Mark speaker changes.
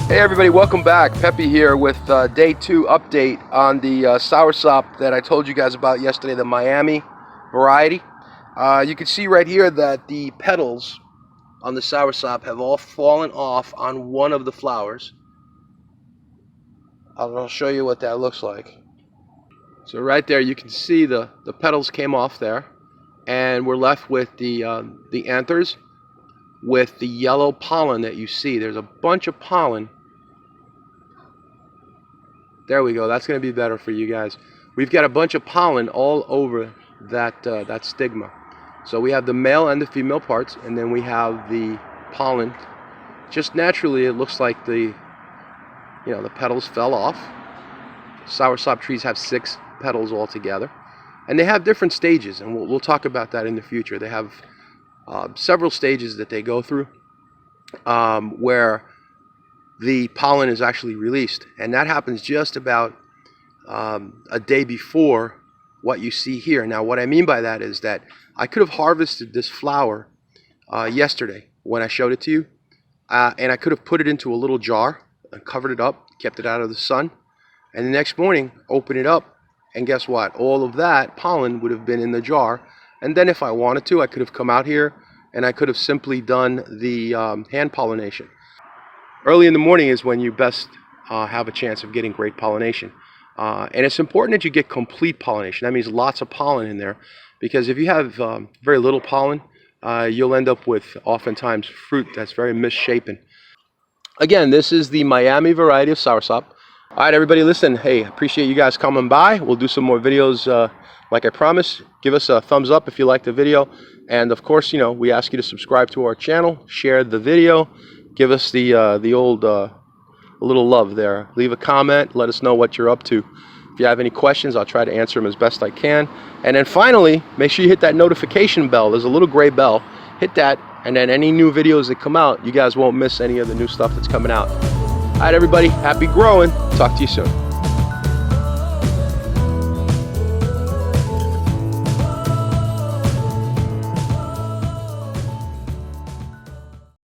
Speaker 1: Hey everybody, welcome back. Peppy here with day 2 update on the Soursop that I told you guys about yesterday, the Miami variety. You can see right here that the petals on the Soursop have all fallen off on one of the flowers. I'll show you what that looks like. So right there you can see the petals came off there, and we're left with the anthers with the yellow pollen that you see. There's a bunch of pollen. There we go. That's going to be better for you guys. We've got a bunch of pollen all over that stigma. So we have the male and the female parts, and then we have the pollen. Just naturally, it looks like the petals fell off. Soursop trees have 6 petals altogether, and they have different stages, and we'll talk about that in the future. They have several stages that they go through where the pollen is actually released, and that happens just about a day before what you see here. Now what I mean by that is that I could have harvested this flower yesterday when I showed it to you, and I could have put it into a little jar and covered it up, kept it out of the sun, and the next morning open it up, and guess what? All of that pollen would have been in the jar. And then if I wanted to, I could have come out here and I could have simply done the hand pollination. Early in the morning is when you best have a chance of getting great pollination. And it's important that you get complete pollination. That means lots of pollen in there, because if you have very little pollen, you'll end up with oftentimes fruit that's very misshapen. Again, this is the Miami variety of Soursop. All right, everybody, listen, hey, appreciate you guys coming by. We'll do some more videos like I promised. Give us a thumbs up if you like the video. And of course, we ask you to subscribe to our channel, share the video. Give us the old little love there. Leave a comment. Let us know what you're up to. If you have any questions, I'll try to answer them as best I can. And then finally, make sure you hit that notification bell. There's a little gray bell. Hit that, and then any new videos that come out, you guys won't miss any of the new stuff that's coming out. All right, everybody. Happy growing. Talk to you soon.